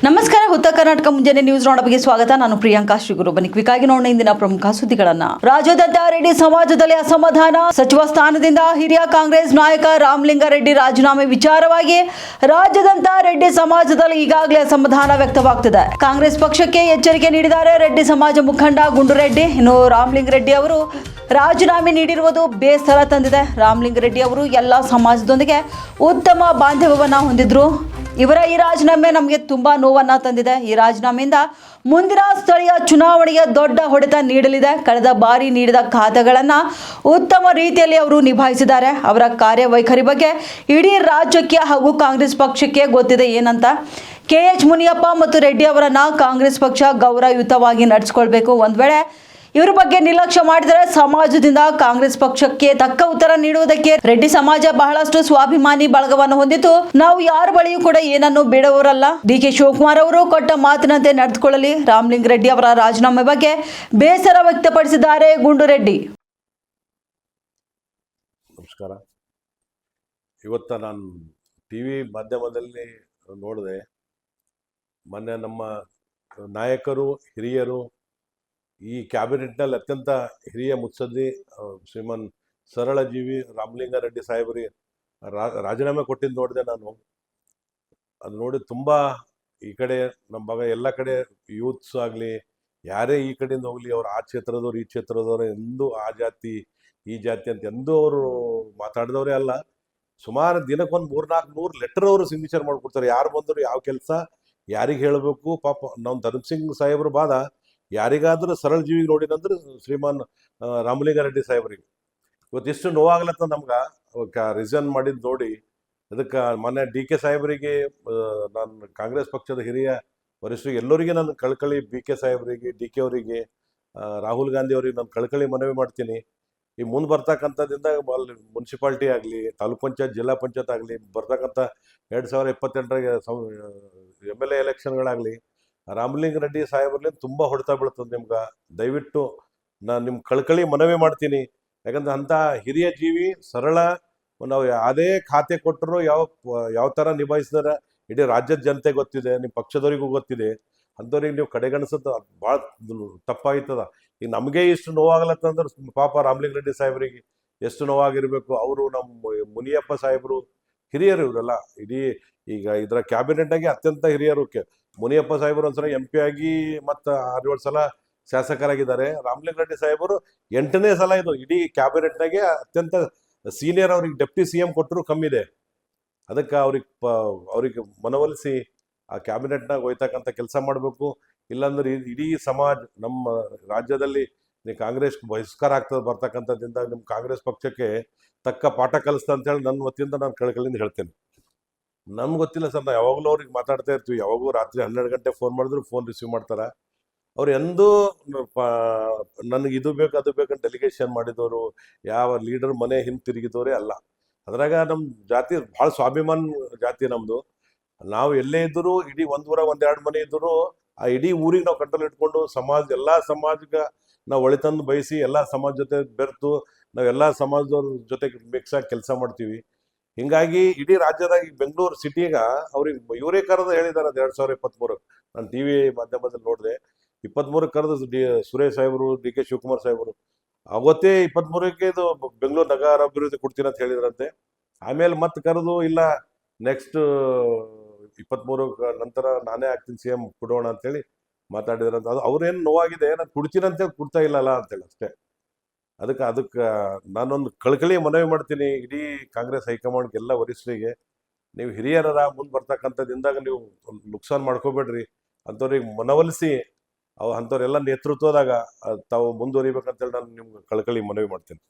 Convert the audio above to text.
ನಮಸ್ಕಾರ. ಉತ್ತರ ಕರ್ನಾಟಕ ಮುಂಜಾನೆ ನ್ಯೂಸ್ ನೋಡಬಗೆ ಸ್ವಾಗತ. ನಾನು ಪ್ರಿಯಾಂಕಾ ಶ್ರೀಗುರು. ಬನ್ನಿ ಕ್ವಿಕ್ಕಾಗಿ ನೋಡೋಣ ಇಂದಿನ ಪ್ರಮುಖ ಸುದ್ದಿಗಳನ್ನ. ರಾಜ್ಯಾದ್ಯಂತ ರೆಡ್ಡಿ ಸಮಾಜದಲ್ಲಿ ಅಸಮಾಧಾನ. ಸಚಿವ ಸ್ಥಾನದಿಂದ ಹಿರಿಯ ಕಾಂಗ್ರೆಸ್ ನಾಯಕ ರಾಮಲಿಂಗಾರೆಡ್ಡಿ ರಾಜೀನಾಮೆ ವಿಚಾರವಾಗಿ ರಾಜ್ಯಾದ್ಯಂತ ರೆಡ್ಡಿ ಸಮಾಜದಲ್ಲಿ ಈಗಾಗಲೇ ಅಸಮಾಧಾನ ವ್ಯಕ್ತವಾಗ್ತಿದೆ. ಕಾಂಗ್ರೆಸ್ ಪಕ್ಷಕ್ಕೆ ಎಚ್ಚರಿಕೆ ನೀಡಿದ್ದಾರೆ ರೆಡ್ಡಿ ಸಮಾಜ ಮುಖಂಡ ಗುಂಡುರೆಡ್ಡಿ. ಇನ್ನು ರಾಮಲಿಂಗಾರೆಡ್ಡಿ ಅವರು ರಾಜೀನಾಮೆ ನೀಡಿರುವುದು ಬೇಸರ ತಂದಿದೆ. ರಾಮಲಿಂಗಾರೆಡ್ಡಿ ಅವರು ಎಲ್ಲ ಸಮಾಜದೊಂದಿಗೆ ಉತ್ತಮ ಬಾಂಧವ್ಯವನ್ನ ಹೊಂದಿದ್ರು. ಇವರ ಈ ರಾಜೀನಾಮೆ ನಮಗೆ ತುಂಬಾ ನೋವನ್ನ ತಂದಿದೆ. ಈ ರಾಜೀನಾಮೆಯಿಂದ ಮುಂದಿನ ಸ್ಥಳೀಯ ಚುನಾವಣೆಗೆ ದೊಡ್ಡ ಹೊಡೆತ ನೀಡಲಿದೆ. ಕಳೆದ ಬಾರಿ ನೀಡಿದ ಖಾತೆಗಳನ್ನು ಉತ್ತಮ ರೀತಿಯಲ್ಲಿ ಅವರು ನಿಭಾಯಿಸಿದ್ದಾರೆ. ಅವರ ಕಾರ್ಯವೈಖರಿ ಬಗ್ಗೆ ಇಡೀ ರಾಜ್ಯಕ್ಕೆ ಹಾಗೂ ಕಾಂಗ್ರೆಸ್ ಪಕ್ಷಕ್ಕೆ ಗೊತ್ತಿದೆ ಏನಂತ. KH ಮುನಿಯಪ್ಪ ಮತ್ತು ರೆಡ್ಡಿ ಅವರನ್ನ ಕಾಂಗ್ರೆಸ್ ಪಕ್ಷ ಗೌರವಯುತವಾಗಿ ನಡೆಸಿಕೊಳ್ಬೇಕು. ಒಂದ್ ವೇಳೆ ಇವರ ಬಗ್ಗೆ ನಿರ್ಲಕ್ಷ್ಯ ಮಾಡಿದರೆ ಸಮಾಜದಿಂದ ಕಾಂಗ್ರೆಸ್ ಪಕ್ಷಕ್ಕೆ ತಕ್ಕ ಉತ್ತರ ನೀಡುವುದಕ್ಕೆ ರೆಡ್ಡಿ ಸಮಾಜ ಬಹಳಷ್ಟು ಸ್ವಾಭಿಮಾನಿ ಬಳಗವನ್ನು ಹೊಂದಿದ್ದು ನಾವು ಯಾರ ಬಳಿಯೂ ಕೂಡ ಏನನ್ನು ಬೇಡವರಲ್ಲ. DK ಶಿವಕುಮಾರ್ ಅವರು ಕೊಟ್ಟ ಮಾತಿನಂತೆ ನಡೆದುಕೊಳ್ಳಲಿ. ರಾಮಲಿಂಗಾರೆಡ್ಡಿ ಅವರ ರಾಜೀನಾಮೆ ಬಗ್ಗೆ ಬೇಸರ ವ್ಯಕ್ತಪಡಿಸಿದ್ದಾರೆ ಗುಂಡುರೆಡ್ಡಿ. ನಮಸ್ಕಾರ. ಇವತ್ತ ನಾನು TV ಮಾಧ್ಯಮದಲ್ಲಿ ನೋಡಿದೆ. ಮೊನ್ನೆ ನಮ್ಮ ನಾಯಕರು ಹಿರಿಯರು ಈ ಕ್ಯಾಬಿನೆಟ್ನಲ್ಲಿ ಅತ್ಯಂತ ಹಿರಿಯ ಮುತ್ಸದ್ದಿ ಶ್ರೀಮನ್ ಸರಳ ಜೀವಿ ರಾಮಲಿಂಗಾರೆಡ್ಡಿ ಸಾಹೇಬರಿಗೆ ರಾಜೀನಾಮೆ ಕೊಟ್ಟಿದ್ದು ನೋಡಿದೆ ನಾನು. ಅದು ನೋಡಿ ತುಂಬ ಈ ಕಡೆ ನಮ್ಮ ಭಾಗ ಎಲ್ಲ ಕಡೆ ಯೂತ್ಸ್ ಆಗಲಿ ಯಾರೇ ಈ ಕಡೆಯಿಂದ ಹೋಗಲಿ ಅವ್ರು ಆ ಕ್ಷೇತ್ರದವ್ರು ಈ ಕ್ಷೇತ್ರದವ್ರು ಎಂದೂ ಆ ಜಾತಿ ಈ ಜಾತಿ ಅಂತ ಎಂದೂ ಅವರು ಮಾತಾಡಿದವರೇ ಅಲ್ಲ. ಸುಮಾರು ದಿನಕ್ಕೊಂದು 300-400 ಲೆಟರ್ ಅವರು ಸಿಗ್ನೇಚರ್ ಮಾಡಿಕೊಡ್ತಾರೆ. ಯಾರು ಬಂದರು ಯಾವ ಕೆಲಸ ಯಾರಿಗೆ ಹೇಳಬೇಕು. ಪಾಪ ನಾವು ಧರ್ಮಸಿಂಗ್ ಸಾಹೇಬ್ರ ಬಾದ ಯಾರಿಗಾದ್ರೂ ಸರಳ ಜೀವಿಗೆ ನೋಡಿನಂದ್ರೆ ಶ್ರೀಮಾನ್ ರಾಮಲಿಂಗಾರೆಡ್ಡಿ ಸಾಹೇಬ್ರಿಗೆ ಇವತ್ತಿಷ್ಟು ನೋವಾಗ್ಲತ್ತ ನಮ್ಗೆ ರಿಸೈನ್ ಮಾಡಿದ್ದು ನೋಡಿ. ಅದಕ್ಕೆ ಮೊನ್ನೆ DK ಸಾಹೇಬರಿಗೆ ನಾನು ಕಾಂಗ್ರೆಸ್ ಪಕ್ಷದ ಹಿರಿಯ ವರಿಷ್ಠರಿಗೆ ಎಲ್ಲರಿಗೆ ನಾನು ಕಳ್ಕಳಿ BK ಸಾಹೇಬರಿಗೆ DK ಅವರಿಗೆ ರಾಹುಲ್ ಗಾಂಧಿ ಅವರಿಗೆ ನಾನು ಕಳ್ಕಳಿ ಮನವಿ ಮಾಡ್ತೀನಿ. ಈ ಮುಂದೆ ಬರ್ತಕ್ಕಂಥದ್ದಿಂದ ಅಲ್ಲಿ ಮುನ್ಸಿಪಾಲ್ಟಿ ಆಗಲಿ ತಾಲೂಕ್ ಪಂಚಾಯತ್ ಜಿಲ್ಲಾ ಪಂಚಾಯತ್ ಆಗಲಿ ಬರ್ತಕ್ಕಂಥ 2028ರ MLA ಎಲೆಕ್ಷನ್ಗಳಾಗಲಿ ರಾಮಲಿಂಗಾರೆಡ್ಡಿ ಸಾಹೇಬ್ರಲ್ಲಿ ತುಂಬ ಹೊಡೆತ ಬೀಳ್ತದೆ ನಿಮ್ಗೆ. ದಯವಿಟ್ಟು ನಾನು ನಿಮ್ಮ ಕಳ್ಕಳಿ ಮನವಿ ಮಾಡ್ತೀನಿ. ಯಾಕಂದ್ರೆ ಅಂಥ ಹಿರಿಯ ಜೀವಿ ಸರಳ ನಾವು ಯಾವುದೇ ಖಾತೆ ಕೊಟ್ಟರು ಯಾವ ಥರ ನಿಭಾಯಿಸಿದಾರೆ ಇಡೀ ರಾಜ್ಯದ ಜನತೆ ಗೊತ್ತಿದೆ, ನಿಮ್ಮ ಪಕ್ಷದವರಿಗೂ ಗೊತ್ತಿದೆ. ಅಂಥವ್ರಿಗೆ ನೀವು ಕಡೆಗಣಿಸೋದು ಭಾಳ ತಪ್ಪಾಗ್ತದ. ಈಗ ನಮಗೆ ಇಷ್ಟು ನೋವಾಗಲತ್ತಂದ್ರೆ ಪಾಪ ರಾಮಲಿಂಗಾರೆಡ್ಡಿ ಸಾಹೇಬ್ರಿಗೆ ಎಷ್ಟು ನೋವಾಗಿರ್ಬೇಕು. ಅವರು ನಮ್ಮ ಮುನಿಯಪ್ಪ ಸಾಹೇಬರು ಹಿರಿಯರು ಇವರೆಲ್ಲ ಇಡೀ ಈಗ ಇದರ ಕ್ಯಾಬಿನೆಟ್ನಾಗೆ ಅತ್ಯಂತ ಹಿರಿಯರು. ಮುನಿಯಪ್ಪ ಸಾಹೇಬರು ಒಂದ್ಸಲ MP ಆಗಿ ಮತ್ತು 6-7 ಸಲ ಶಾಸಕರಾಗಿದ್ದಾರೆ. ರಾಮಲಿಂಗಾರೆಡ್ಡಿ ಸಾಹೇಬರು 8ನೇ ಸಲ ಇದು ಇಡೀ ಕ್ಯಾಬಿನೆಟ್ನಾಗೆ ಅತ್ಯಂತ ಸೀನಿಯರ್. ಅವ್ರಿಗೆ ಡೆಪ್ಟಿ CM ಕೊಟ್ಟರು ಕಮ್ಮಿದೆ. ಅದಕ್ಕೆ ಅವ್ರಿಗೆ ಮನವೊಲಿಸಿ ಆ ಕ್ಯಾಬಿನೆಟ್ನಾಗ ಒಯ್ತಕ್ಕಂಥ ಕೆಲಸ ಮಾಡಬೇಕು. ಇಲ್ಲಾಂದ್ರೆ ಇಡೀ ಸಮಾಜ ನಮ್ಮ ರಾಜ್ಯದಲ್ಲಿ ಕಾಂಗ್ರೆಸ್ ಬಹಿಷ್ಕಾರ ಆಗ್ತದೆ ಬರ್ತಕ್ಕಂಥದ್ದಿಂದ ನಿಮ್ಮ ಕಾಂಗ್ರೆಸ್ ಪಕ್ಷಕ್ಕೆ ತಕ್ಕ ಪಾಠ ಕಲಿಸ್ತಾ ಅಂತೇಳಿ ನನ್ನ ವತಿಯಿಂದ ನಾನು ಕಳಕಳಿಯಿಂದ ಹೇಳ್ತೇನೆ. ನಮ್ಗೆ ಗೊತ್ತಿಲ್ಲ ಸರ್, ನಾವು ಯಾವಾಗಲೂ ಅವ್ರಿಗೆ ಮಾತಾಡ್ತಾ ಇರ್ತೀವಿ. ಯಾವಾಗೂ ರಾತ್ರಿ 12 ಗಂಟೆ ಫೋನ್ ಮಾಡಿದ್ರು ಫೋನ್ ರಿಸೀವ್ ಮಾಡ್ತಾರೆ. ಅವ್ರು ಎಂದೂ ನನಗೆ ಇದು ಬೇಕು ಅದು ಬೇಕಂತ ಡೆಲಿಗೇಷನ್ ಮಾಡಿದವರು ಯಾವ ಲೀಡರ್ ಮನೆ ಹಿಂತಿರುಗಿದವರೇ ಅಲ್ಲ. ಅದ್ರಾಗ ನಮ್ಮ ಜಾತಿ ಭಾಳ ಸ್ವಾಭಿಮಾನ ಜಾತಿ ನಮ್ಮದು. ನಾವು ಎಲ್ಲೇ ಇದ್ದರೂ ಇಡೀ ಒಂದು ಊರ 1-2 ಮನೆ ಇದ್ದರೂ ಆ ಇಡೀ ಊರಿಗೆ ನಾವು ಕಂಟ್ರೋಲ್ ಇಟ್ಕೊಂಡು ಎಲ್ಲ ಸಮಾಜಕ್ಕೆ ನಾವು ಒಳಿತಂದು ಬಯಸಿ ಎಲ್ಲ ಸಮಾಜ ಜೊತೆ ಬೆರೆತು ನಾವೆಲ್ಲ ಸಮಾಜದವ್ರ ಜೊತೆಗೆ ಮಿಕ್ಸ್ ಆಗಿ ಕೆಲಸ ಮಾಡ್ತೀವಿ. ಹಿಂಗಾಗಿ ಇಡೀ ರಾಜ್ಯದಾಗ ಬೆಂಗಳೂರು ಸಿಟಿಗ ಅವ್ರಿಗೆ ಇವರೇ ಕರೆದು ಹೇಳಿದ್ದಾರೆ 2023 ನಾನು TV ಮಾಧ್ಯಮದಲ್ಲಿ ನೋಡಿದೆ. 23 ಕರೆದು ಸುರೇಶ್ ಸಾಹೇಬರು DK ಶಿವಕುಮಾರ್ ಸಾಹೇಬರು ಅವತ್ತೇ 23ಕ್ಕೆ ಇದು ಬೆಂಗಳೂರು ನಗರ ಅಭಿವೃದ್ಧಿ ಕೊಡ್ತೀನಿ ಅಂತ ಹೇಳಿದ್ರಂತೆ. ಆಮೇಲೆ ಮತ್ತೆ ಕರೆದು ಇಲ್ಲ ನೆಕ್ಸ್ಟ್ 23 ನಂತರ ನಾನೇ ಆಗ್ತೀನಿ CM ಕೊಡೋಣ ಅಂತೇಳಿ ಮಾತಾಡಿದ್ರಂತ. ಅದು ಅವ್ರೇನು ನೋವಾಗಿದೆ, ನಾನು ಕೊಡ್ತೀನಿ ಅಂತೇಳಿ ಕೊಡ್ತಾ ಇಲ್ಲಲ್ಲ ಅಂತೇಳಿ ಅಷ್ಟೇ. ಅದಕ್ಕೆ ನಾನೊಂದು ಕಳಕಳಿ ಮನವಿ ಮಾಡ್ತೀನಿ ಇಡೀ ಕಾಂಗ್ರೆಸ್ ಹೈಕಮಾಂಡ್ಗೆ ಎಲ್ಲ ವರಿಷ್ಠರಿಗೆ. ನೀವು ಹಿರಿಯರ ಮುಂದೆ ಬರ್ತಕ್ಕಂಥದ್ದಿಂದಾಗ ನೀವು ನುಕ್ಸಾನ್ ಮಾಡ್ಕೋಬೇಡ್ರಿ. ಅಂಥವ್ರಿಗೆ ಮನವೊಲಿಸಿ ಅಂಥವ್ರೆಲ್ಲ ನೇತೃತ್ವದಾಗ ತಾವು ಮುಂದುವರಿಬೇಕಂತೇಳಿ ನಾನು ನಿಮ್ಗೆ ಕಳಕಳಿ ಮನವಿ ಮಾಡ್ತೀನಿ.